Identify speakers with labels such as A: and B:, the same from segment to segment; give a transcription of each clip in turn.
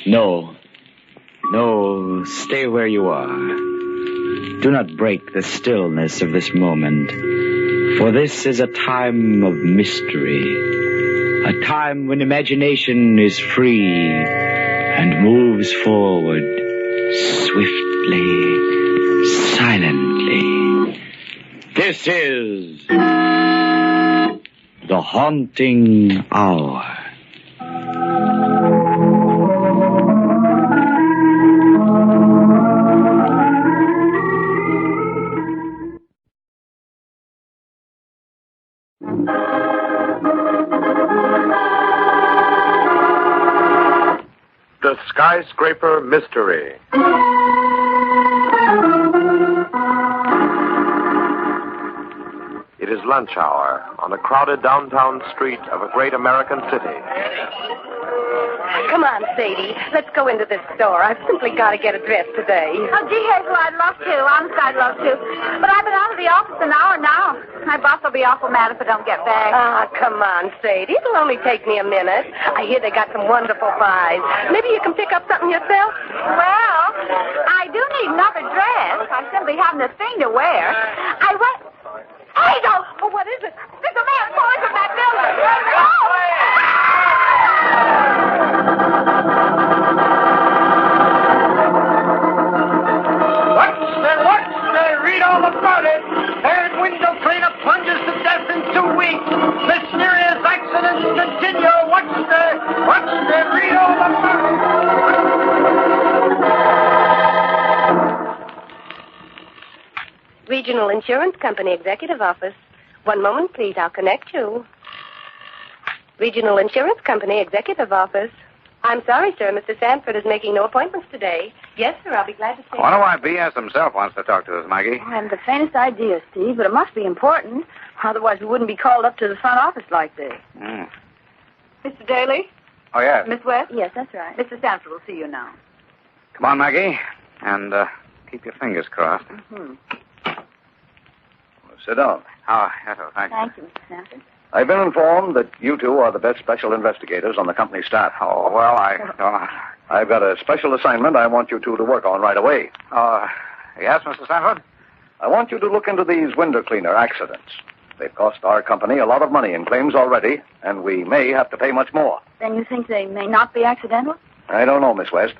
A: No. No, stay where you are. Do not break the stillness of this moment, for this is a time of mystery, a time when imagination is free and moves forward swiftly, silently. This is the haunting hour.
B: The Skyscraper Mystery. It is lunch hour on a crowded downtown street of a great American city.
C: Come on, Sadie. Let's go into this store. I've simply got to get a dress today.
D: Oh, gee, Hazel, I'd love to. Honest, I'd love to. But I've been out of the office an hour now. My boss will be awful mad if I don't get back.
C: Ah, come on, Sadie. It'll only take me a minute. I hear they got some wonderful pies. Maybe you can pick up something yourself?
D: Well, I do need another dress. I simply haven't a thing to wear. I went... Hazel! Oh, what is it? There's a man falling from that building.
E: What's there? Read all about it. Third window cleaner plunges to death in 2 weeks. Mysterious accidents continue. What's there? Read all about it.
C: Regional Insurance Company Executive Office. One moment, please. I'll connect you. Regional Insurance Company Executive Office. I'm sorry, sir. Mr. Sanford is making no appointments today. Yes, sir. I'll be glad to see you.
F: Wonder why B.S. himself wants to talk to us, Maggie.
D: I haven't the faintest idea, Steve, but it must be important. Otherwise, we wouldn't be called up to the front office like this. Mr. Daly?
F: Oh, yes.
D: Miss West? Yes, that's right. Mr. Sanford will see you now.
F: Come on, Maggie. And keep your fingers crossed.
D: Mm-hmm.
G: Sit down.
F: Oh, yes, oh, thank you.
D: Thank you, Mr. Sanford.
G: I've been informed that you two are the best special investigators on the company staff.
F: Oh, well,
G: I've got a special assignment I want you two to work on right away.
F: Yes, Mr. Sanford?
G: I want you to look into these window cleaner accidents. They've cost our company a lot of money in claims already, and we may have to pay much more.
D: Then you think they may not be accidental?
G: I don't know, Miss West.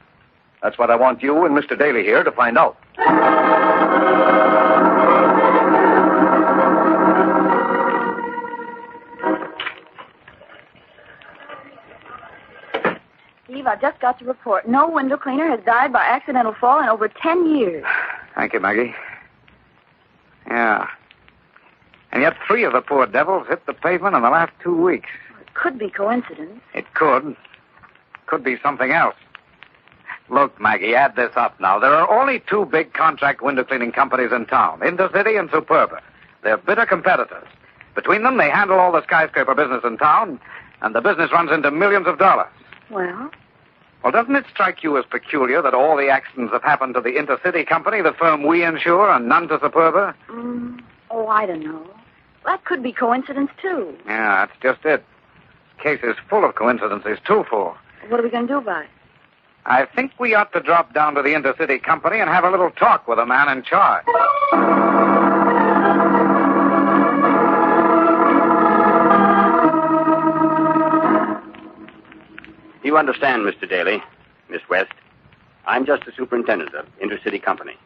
G: That's what I want you and Mr. Daly here to find out.
D: Steve, I just got the report. No window cleaner has died by accidental fall in over 10 years.
F: Thank you, Maggie. Yeah. And yet 3 of the poor devils hit the pavement in the last 2 weeks.
D: It could be coincidence.
F: It could. Could be something else. Look, Maggie, add this up now. There are only 2 big contract window cleaning companies in town, Intercity and Superba. They're bitter competitors. Between them, they handle all the skyscraper business in town, and the business runs into millions of dollars.
D: Well,
F: doesn't it strike you as peculiar that all the accidents have happened to the Intercity Company, the firm we insure, and none to Superba?
D: I don't know. That could be coincidence, too.
F: Yeah, that's just it. This case is full of coincidences, too full.
D: What are we going to do about it?
F: I think we ought to drop down to the Intercity Company and have a little talk with the man in charge.
H: You understand, Mr. Daly, Miss West. I'm just the superintendent of Intercity Company.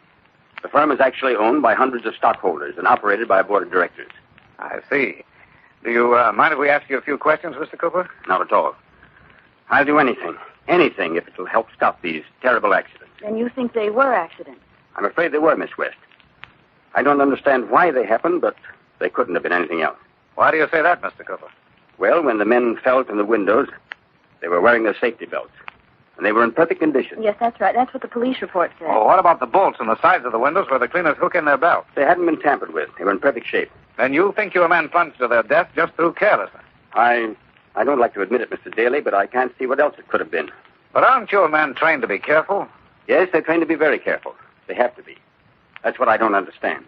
H: The firm is actually owned by hundreds of stockholders and operated by a board of directors.
F: I see. Do you mind if we ask you a few questions, Mr. Cooper?
H: Not at all. I'll do anything if it'll help stop these terrible accidents.
D: Then you think they were accidents?
H: I'm afraid they were, Miss West. I don't understand why they happened, but they couldn't have been anything else.
F: Why do you say that, Mr. Cooper?
H: Well, when the men fell from the windows, they were wearing their safety belts, and they were in perfect condition.
D: Yes, that's right. That's what the police report said.
F: Oh, what about the bolts on the sides of the windows where the cleaners hook in their belts?
H: They hadn't been tampered with. They were in perfect shape.
F: Then you think your men plunged to their death just through carelessness?
H: I don't like to admit it, Mr. Daly, but I can't see what else it could have been.
F: But aren't your men trained to be careful?
H: Yes, they're trained to be very careful. They have to be. That's what I don't understand.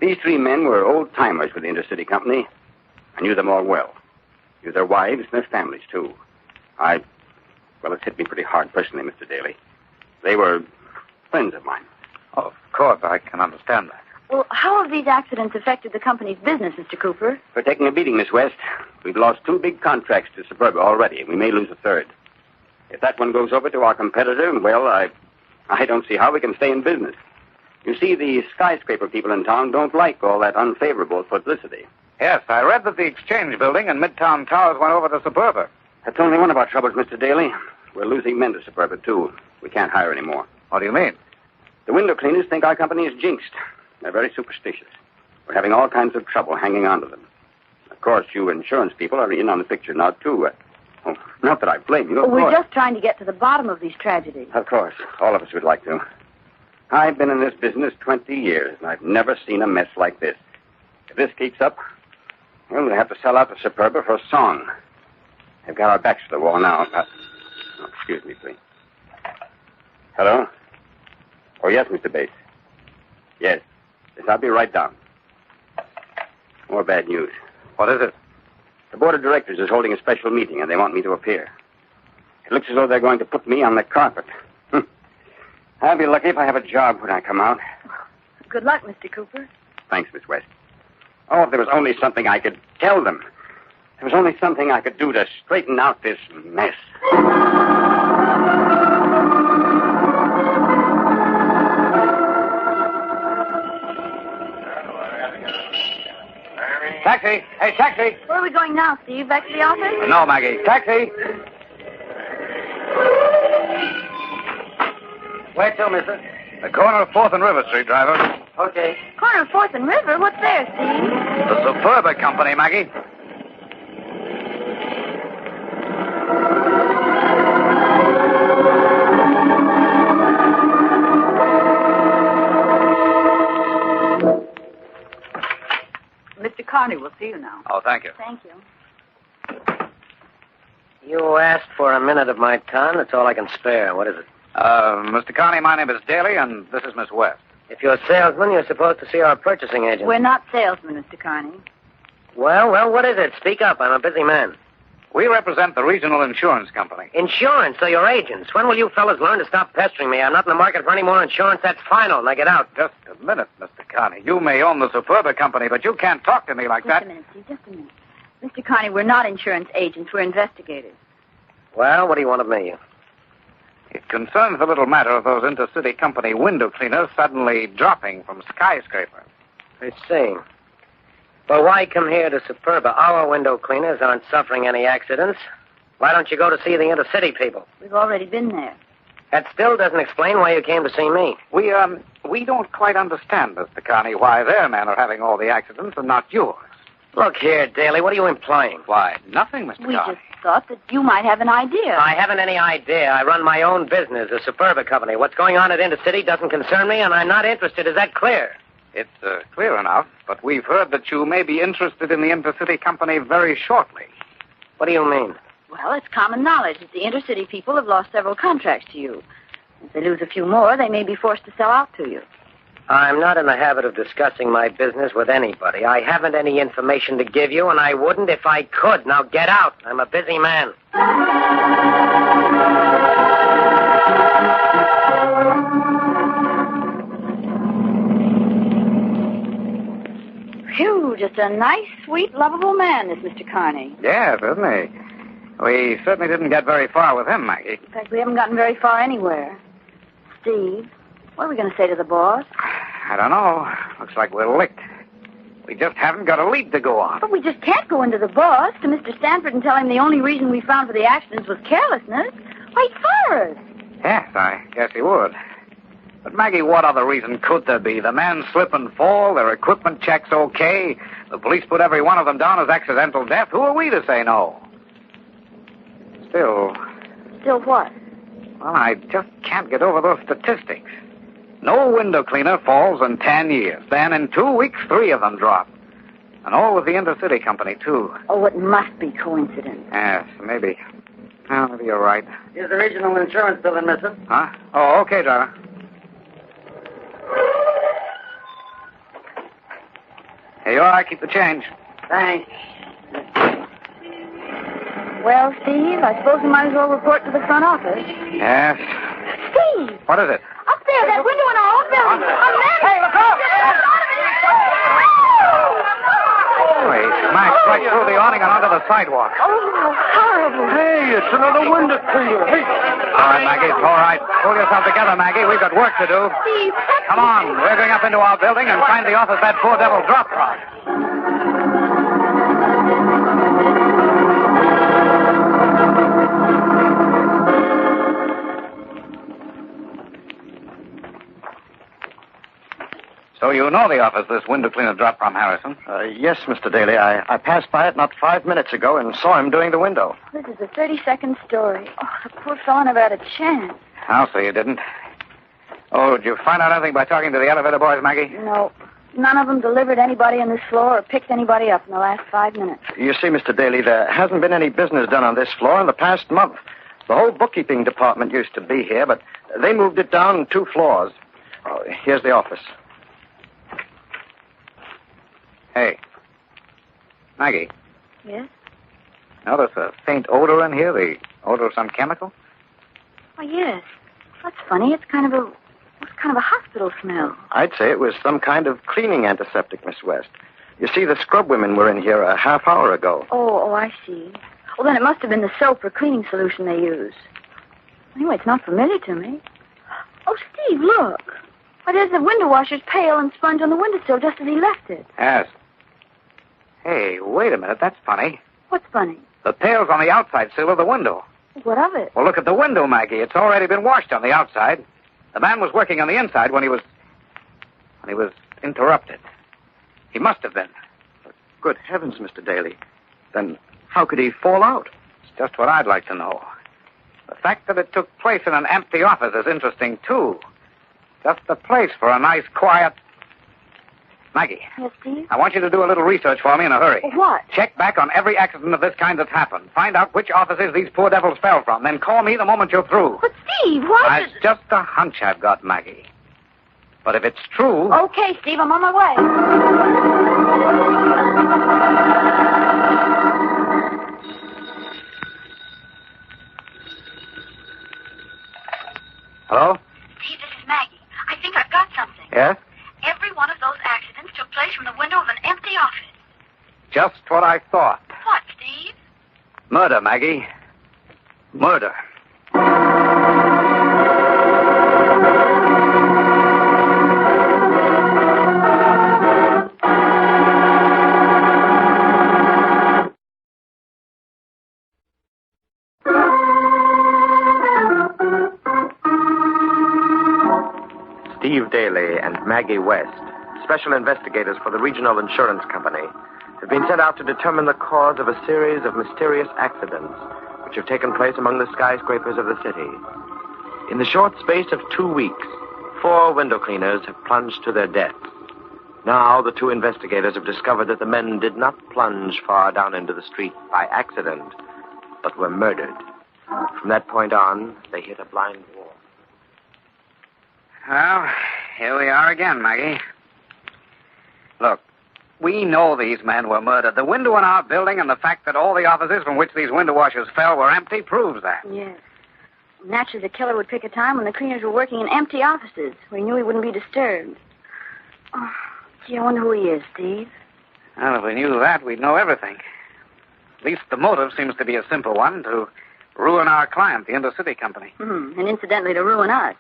H: These 3 men were old-timers with the Intercity Company. I knew them all well. Knew their wives and their families, too. Well, it's hit me pretty hard personally, Mr. Daly. They were friends of mine.
F: Oh, of course, I can understand that.
D: Well, how have these accidents affected the company's business, Mr. Cooper?
H: We're taking a beating, Miss West. We've lost 2 big contracts to Superba already, and we may lose a third. If that one goes over to our competitor, well, I don't see how we can stay in business. You see, the Skyscraper people in town don't like all that unfavorable publicity.
F: Yes, I read that the Exchange Building and Midtown Towers went over to Superba.
H: That's only one of our troubles, Mr. Daly. We're losing men to Superba, too. We can't hire anymore.
F: What do you mean?
H: The window cleaners think our company is jinxed. They're very superstitious. We're having all kinds of trouble hanging on to them. Of course, you insurance people are in on the picture now, too. Not that I blame you, of
D: We're
H: course.
D: just trying to get to the bottom of these tragedies.
H: Of course. All of us would like to. I've been in this business 20 years, and I've never seen a mess like this. If this keeps up, well, we'll have to sell out to Superba for a song. They've got our backs to the wall now. Excuse me, please. Hello? Oh, yes, Mr. Bates. Yes. Yes, I'll be right down. More bad news.
F: What is it?
H: The board of directors is holding a special meeting, and they want me to appear. It looks as though they're going to put me on the carpet. I'll be lucky if I have a job when I come out.
D: Good luck, Mr. Cooper.
H: Thanks, Miss West. Oh, if there was only something I could tell them. If there was only something I could do to straighten out this mess.
F: Taxi! Hey, taxi!
D: Where are we going now, Steve? Back to the office?
F: No, Maggie. Taxi!
E: Where to, mister?
F: The corner of 4th and River Street, driver.
E: Okay.
D: Corner of 4th and River? What's there, Steve?
F: The Superba Company, Maggie.
D: Mr. Carney will see you now.
F: Oh, thank you.
D: Thank you.
E: You asked for a minute of my time. That's all I can spare. What is it?
F: Mr. Carney, my name is Daly, and this is Miss West.
E: If you're a salesman, you're supposed to see our purchasing agent.
D: We're not salesmen, Mr. Carney.
E: Well, what is it? Speak up. I'm a busy man.
F: We represent the Regional Insurance Company.
E: Insurance, so you're agents. When will you fellas learn to stop pestering me? I'm not in the market for any more insurance. That's final. Now get out.
F: Just a minute, Mr. Carney. You may own the Superba Company, but you can't talk to me like
D: Just
F: that.
D: a minute, Steve. Just a minute. Mr. Carney, we're not insurance agents. We're investigators.
E: Well, what do you want of me?
F: It concerns the little matter of those intercity company window cleaners suddenly dropping from Skyscraper.
E: I see. Well, why come here to Superba? Our window cleaners aren't suffering any accidents. Why don't you go to see the intercity people?
D: We've already been there.
E: That still doesn't explain why you came to see me.
F: We don't quite understand, Mr. Carney, why their men are having all the accidents and not yours.
E: Look here, Daly, what are you implying?
F: Why, nothing, Mr.
D: We
F: Carney.
D: just thought that you might have an idea.
E: I haven't any idea. I run my own business, a Superba company. What's going on at Intercity doesn't concern me, and I'm not interested. Is that clear?
F: It's clear enough, but we've heard that you may be interested in the intercity company very shortly.
E: What do you mean?
D: Well, it's common knowledge that the intercity people have lost several contracts to you. If they lose a few more, they may be forced to sell out to you.
E: I'm not in the habit of discussing my business with anybody. I haven't any information to give you, and I wouldn't if I could. Now get out. I'm a busy man.
D: Phew, just a nice, sweet, lovable man, this Mr. Carney.
F: Yes, isn't he? We certainly didn't get very far with him, Maggie.
D: In fact, we haven't gotten very far anywhere. Steve, what are we going to say to the boss?
F: I don't know. Looks like we're licked. We just haven't got a lead to go on.
D: But we just can't go into the boss, to Mr. Stanford, and tell him the only reason we found for the accidents was carelessness. Why, he'd fire us.
F: Yes, I guess he would. But, Maggie, what other reason could there be? The men slip and fall, their equipment checks okay, the police put every one of them down as accidental death. Who are we to say no? Still,
D: what?
F: well, I just can't get over those statistics. No window cleaner falls in 10 years. Then in 2 weeks, 3 of them drop. And all with the intercity company, too.
D: Oh, it must be coincidence.
F: Yes, maybe. Well, maybe you're right.
E: Here's the regional insurance building, mister.
F: Huh? Oh, okay, driver. Here you are. Keep the change.
E: Thanks.
D: Well, Steve, I suppose we might as well report to the front office.
F: Yes.
D: Steve!
F: What is it?
D: Up there, that window in our old building. A man!
E: Hey, look out!
F: Oh, he smashed right through the awning and onto the sidewalk.
D: Oh, horrible.
E: Hey, it's another window cleaner. Hey.
F: All right, Maggie, it's all right. Pull yourself together, Maggie. We've got work to do.
D: Steve,
F: Come on, we're going up into our building and find the office that poor devil dropped from. So you know the office this window cleaner dropped from, Harrison?
G: Yes, Mr. Daly. I passed by it not 5 minutes ago and saw him doing the window.
D: this is the 32nd story. Oh, the poor fellow never had a chance.
F: I'll say you didn't. Oh, did you find out anything by talking to the elevator boys, Maggie?
D: No, none of them delivered anybody on this floor or picked anybody up in the last 5 minutes.
G: You see, Mr. Daly, there hasn't been any business done on this floor in the past month. The whole bookkeeping department used to be here, but they moved it down 2 floors. Oh, here's the office.
F: Hey. Maggie,
D: Yes?
F: notice a faint odor in here? The odor of some chemical?
D: Oh, yes. That's funny. It's kind of a hospital smell.
G: I'd say it was some kind of cleaning antiseptic, Miss West. You see, the scrub women were in here a half hour ago.
D: Oh, I see. Well, then it must have been the soap or cleaning solution they use. Anyway, it's not familiar to me. Oh, Steve, look. Why, there's the window washer's pail and sponge on the windowsill just as he left it.
F: Yes. Hey, wait a minute. That's funny.
D: What's funny?
F: The pail's on the outside sill of the window.
D: What of it?
F: Well, look at the window, Maggie. It's already been washed on the outside. The man was working on the inside when he was interrupted. He must have been.
G: Good heavens, Mr. Daly. Then how could he fall out?
F: It's just what I'd like to know. The fact that it took place in an empty office is interesting, too. Just the place for a nice, quiet... Maggie,
D: Yes, Steve?
F: I want you to do a little research for me in a hurry.
D: What?
F: Check back on every accident of this kind that's happened. Find out which offices these poor devils fell from. Then call me the moment you're through.
D: But, Steve, why
F: It's just a hunch I've got, Maggie. But if it's true...
D: Okay, Steve, I'm on my way.
F: Hello?
I: Steve, this is Maggie. I think I've got something.
F: Yes?
I: Every one of those accidents took place from the window of an empty office.
F: Just what I thought.
I: What, Steve?
F: Murder, Maggie. Murder.
J: Steve Daly and Maggie West, special investigators for the Regional Insurance Company, have been sent out to determine the cause of a series of mysterious accidents which have taken place among the skyscrapers of the city. In the short space of 2 weeks, 4 window cleaners have plunged to their deaths. Now, the 2 investigators have discovered that the men did not plunge far down into the street by accident, but were murdered. From that point on, they hit a blind wall.
F: Well, here we are again, Maggie. Look, we know these men were murdered. The window in our building and the fact that all the offices from which these window washers fell were empty proves that.
D: Yes. Naturally, the killer would pick a time when the cleaners were working in empty offices, where he knew he wouldn't be disturbed. Oh, gee, I wonder who he is, Steve.
F: Well, if we knew that, we'd know everything. At least the motive seems to be a simple one, to ruin our client, the Intercity Company.
D: And incidentally, to ruin us.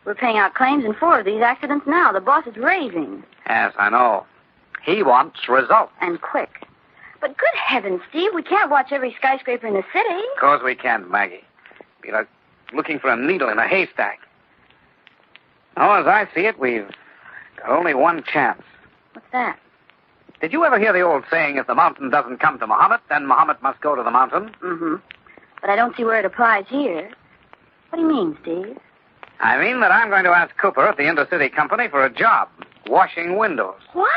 D: We're paying out claims in 4 of these accidents now. The boss is raving.
F: Yes, I know. He wants results.
D: And quick. But good heavens, Steve, we can't watch every skyscraper in the city.
F: Of course we can, Maggie. Be like looking for a needle in a haystack. Now, as I see it, we've got only one chance.
D: What's that?
F: Did you ever hear the old saying, if the mountain doesn't come to Muhammad, then Muhammad must go to the mountain?
D: Mm-hmm. But I don't see where it applies here. What do you mean, Steve?
F: I mean that I'm going to ask Cooper at the Intercity Company for a job, washing windows.
D: What?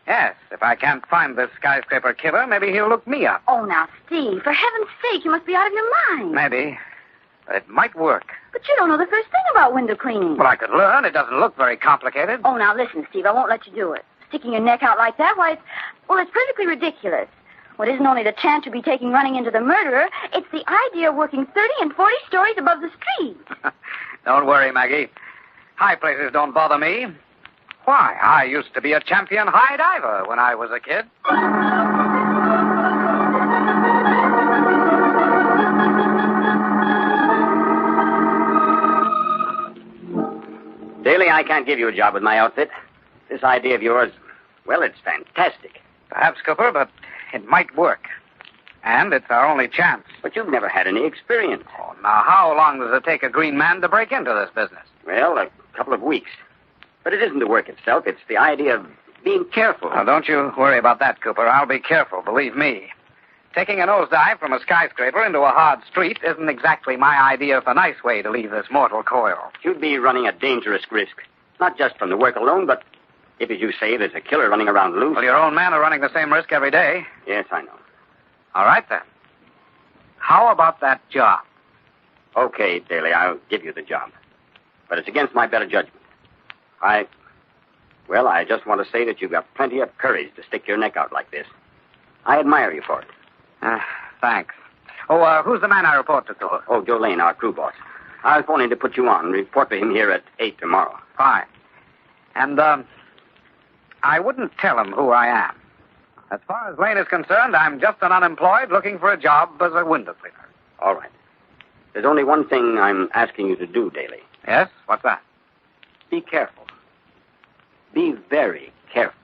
F: Yes, if I can't find this skyscraper killer, maybe he'll look me up.
D: Oh, now, Steve, for heaven's sake, you must be out of your mind.
F: Maybe. But it might work.
D: But you don't know the first thing about window cleaning.
F: Well, I could learn. It doesn't look very complicated.
D: Oh, now, listen, Steve, I won't let you do it. Sticking your neck out like that, why, it's perfectly ridiculous. Well, it isn't only the chance you'll be taking running into the murderer. It's the idea of working 30 and 40 stories above the street.
F: Don't worry, Maggie. High places don't bother me. Why, I used to be a champion high diver when I was a kid.
H: Daly, I can't give you a job with my outfit. This idea of yours, well, it's fantastic.
F: Perhaps, Cooper, but it might work. And it's our only chance.
H: But you've never had any experience.
F: Oh, now, how long does it take a green man to break into this business?
H: Well, a couple of weeks. But it isn't the work itself. It's the idea of being careful.
F: Now, don't you worry about that, Cooper. I'll be careful, believe me. Taking a nosedive from a skyscraper into a hard street isn't exactly my idea of a nice way to leave this mortal coil.
H: You'd be running a dangerous risk. Not just from the work alone, but if, as you say, there's a killer running around loose.
F: Well, your own men are running the same risk every day.
H: Yes, I know.
F: All right, then. How about that job?
H: Okay, Daly, I'll give you the job. But it's against my better judgment. I just want to say that you've got plenty of courage to stick your neck out like this. I admire you for it.
F: Thanks. Oh, who's the man I report to, Cooper?
H: Oh, Joe Lane, our crew boss. I was phoning to put you on. Report to him here at 8 tomorrow.
F: Fine. And, I wouldn't tell him who I am. As far as Lane is concerned, I'm just an unemployed looking for a job as a window cleaner.
H: All right. There's only one thing I'm asking you to do, Daly.
F: Yes? What's that?
H: Be careful. Be very careful.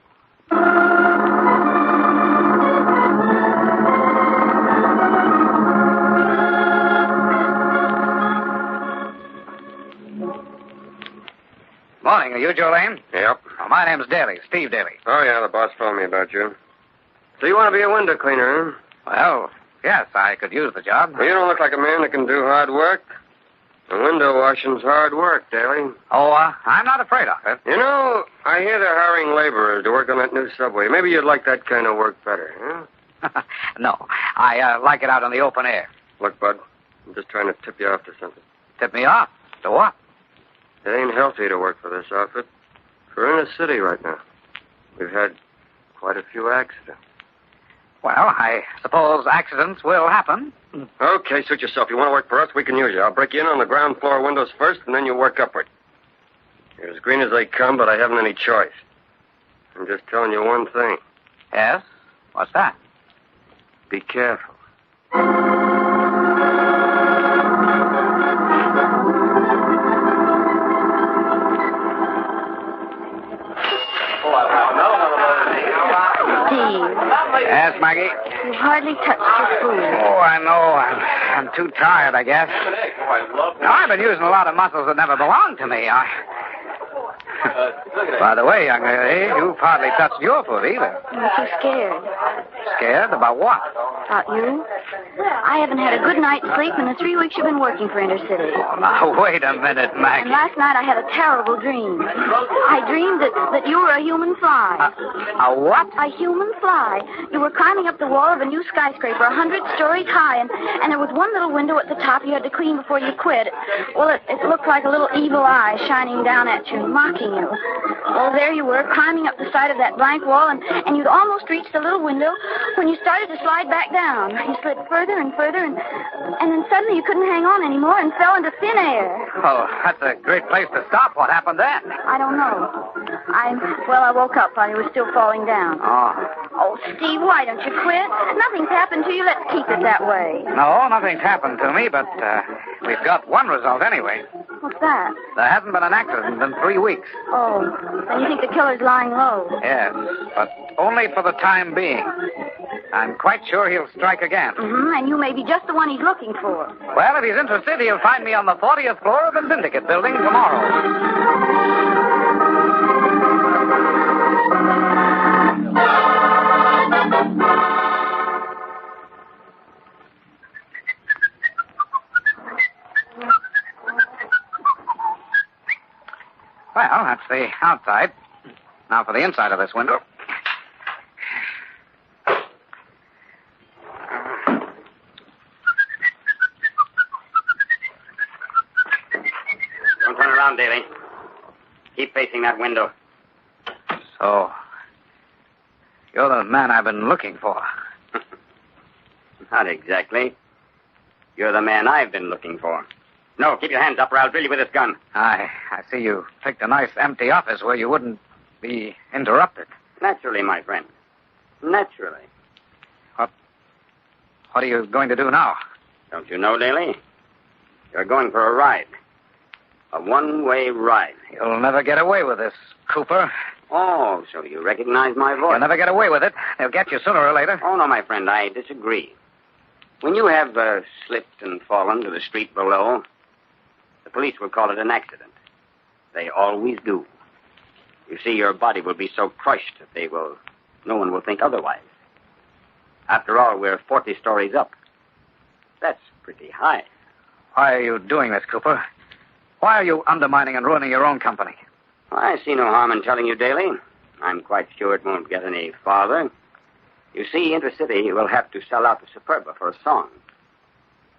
F: Morning. Are you Joe Lane?
K: Yep.
F: Oh, my name's Daly, Steve Daly.
K: Oh, yeah, the boss told me about you. So you want to be a window cleaner, huh?
F: Well, yes, I could use the job.
K: Well, you don't look like a man that can do hard work. And window washing's hard work, Daly.
F: Oh, I'm not afraid of it.
K: You know, I hear they're hiring laborers to work on that new subway. Maybe you'd like that kind of work better, huh?
F: No, I like it out in the open air.
K: Look, Bud, I'm just trying to tip you off to something.
F: Tip me off? To what?
K: It ain't healthy to work for this outfit. We're in a city right now. We've had quite a few accidents.
F: Well, I suppose accidents will happen.
K: Okay, suit yourself. You want to work for us, we can use you. I'll break you in on the ground floor windows first, and then you work upward. You're as green as they come, but I haven't any choice. I'm just telling you one thing.
F: Yes? What's that?
K: Be careful.
F: Yes, Maggie?
D: You hardly touched your food.
F: Oh, I know. I'm too tired, I guess. I've been using a lot of muscles that never belonged to me. By the way, young lady, you've hardly touched your food either.
D: I'm too scared.
F: Scared? About what?
D: About you? I haven't had a good night's sleep in the 3 weeks you've been working for Intercity.
F: Oh, now, wait a minute, Maggie.
D: And last night I had a terrible dream. I dreamed that you were a human fly.
F: A what?
D: A human fly. You were climbing up the wall of a new skyscraper, 100 stories high, and there was one little window at the top you had to clean before you quit. Well, it looked like a little evil eye shining down at you, mocking you. Well, there you were, climbing up the side of that blank wall, and you'd almost reached the little window when you started to slide back down. You slid further and further, and then suddenly you couldn't hang on anymore and fell into thin air.
F: Oh, that's a great place to stop. What happened then?
D: I don't know. I woke up while you were still falling down. Oh, Steve, why don't you quit? Nothing's happened to you. Let's keep it that way.
F: No, nothing's happened to me, but we've got one result anyway.
D: What's that?
F: There hasn't been an accident in 3 weeks.
D: Oh, then you think the killer's lying low?
F: Yes, but only for the time being. I'm quite sure he'll strike again.
D: Mm-hmm, and you may be just the one he's looking for.
F: Well, if he's interested, he'll find me on the 40th floor of the Syndicate building tomorrow. Well, that's the outside. Now for the inside of this window.
H: Don't turn around, Daly. Keep facing that window.
F: So, you're the man I've been looking for.
H: Not exactly. You're the man I've been looking for. No, keep your hands up or I'll drill you with this gun.
F: I see you picked a nice empty office where you wouldn't be interrupted.
H: Naturally, my friend. Naturally.
F: What are you going to do now?
H: Don't you know, Daly? You're going for a ride. A one-way ride.
F: You'll never get away with this, Cooper.
H: Oh, so you recognize my voice?
F: You'll never get away with it. They'll get you sooner or later.
H: Oh, no, my friend, I disagree. When you have slipped and fallen to the street below, the police will call it an accident. They always do. You see, your body will be so crushed that no one will think otherwise. After all, we're 40 stories up. That's pretty high.
F: Why are you doing this, Cooper? Why are you undermining and ruining your own company?
H: I see no harm in telling you, Daly. I'm quite sure it won't get any farther. You see, Intercity will have to sell out the Superba for a song.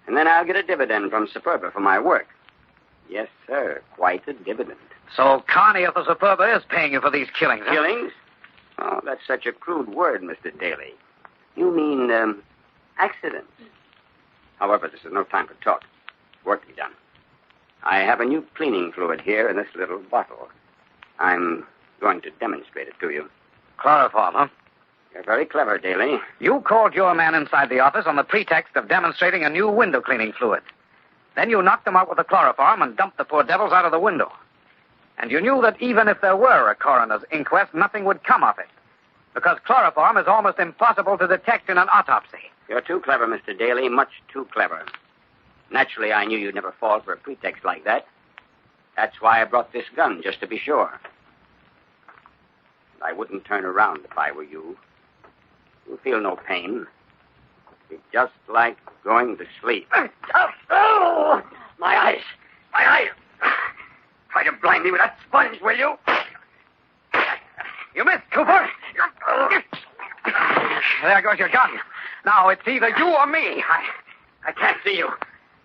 H: And then I'll get a dividend from Superba for my work. Yes, sir, quite a dividend.
F: So Carney of the Superba is paying you for these killings, huh?
H: Killings? Oh, that's such a crude word, Mr. Daly. You mean, accidents. However, this is no time for talk. Work to be done. I have a new cleaning fluid here in this little bottle. I'm going to demonstrate it to you.
F: Chloroform, huh?
H: You're very clever, Daly.
F: You called your man inside the office on the pretext of demonstrating a new window cleaning fluid. Then you knocked them out with the chloroform and dumped the poor devils out of the window. And you knew that even if there were a coroner's inquest, nothing would come of it. Because chloroform is almost impossible to detect in an autopsy.
H: You're too clever, Mr. Daly, much too clever. Naturally, I knew you'd never fall for a pretext like that. That's why I brought this gun, just to be sure. I wouldn't turn around if I were you. You'll feel no pain. It's just like going to sleep.
E: Oh, my eyes. My eyes. Try to blind me with that sponge, will you?
F: You missed, Cooper. There goes your gun. Now it's either you or me.
E: I can't see you,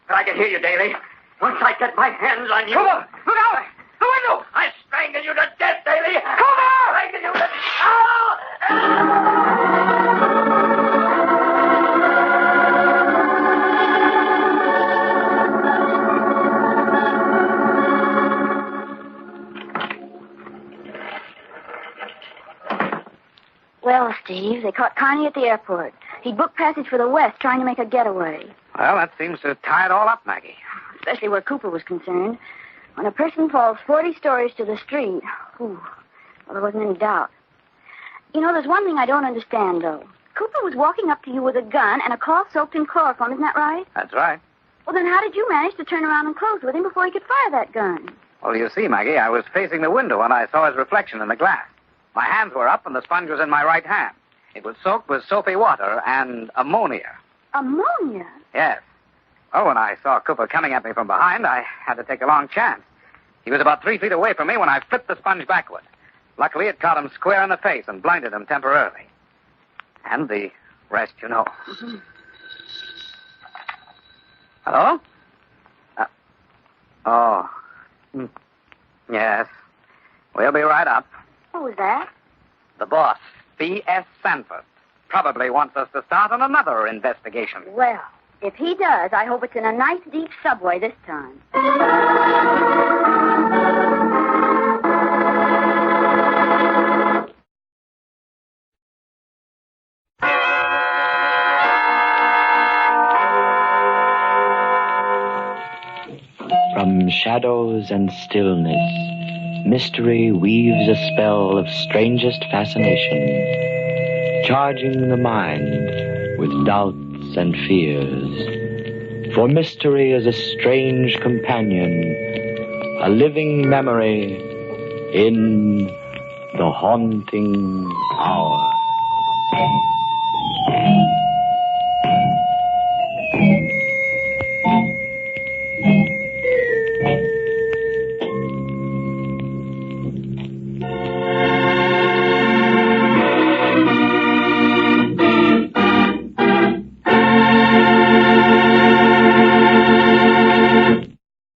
E: but I can hear you, Daly. Once I get my hands on you...
F: Cooper, look out! The window!
E: I strangle you to death, Daly! Cooper! Strangle you to death!
D: Well, Steve, they caught Carney at the airport. He'd booked passage for the West, trying to make a getaway.
F: Well, that seems to tie it all up, Maggie.
D: Especially where Cooper was concerned. When a person falls 40 stories to the street, well, there wasn't any doubt. You know, there's one thing I don't understand, though. Cooper was walking up to you with a gun and a cloth soaked in chloroform, isn't that right?
F: That's right.
D: Well, then how did you manage to turn around and close with him before he could fire that gun?
F: Well, you see, Maggie, I was facing the window and I saw his reflection in the glass. My hands were up and the sponge was in my right hand. It was soaked with soapy water and ammonia.
D: Ammonia?
F: Yes. Well, when I saw Cooper coming at me from behind, I had to take a long chance. He was about 3 feet away from me when I flipped the sponge backward. Luckily, it caught him square in the face and blinded him temporarily. And the rest you know.
D: Mm-hmm.
F: Hello? Yes. We'll be right up.
D: Who was that?
F: The boss, B.S. Sanford, probably wants us to start on another investigation.
D: Well, if he does, I hope it's in a nice deep subway this time.
A: From shadows and stillness, mystery weaves a spell of strangest fascination, charging the mind with doubts and fears. For mystery is a strange companion, a living memory in the haunting hour.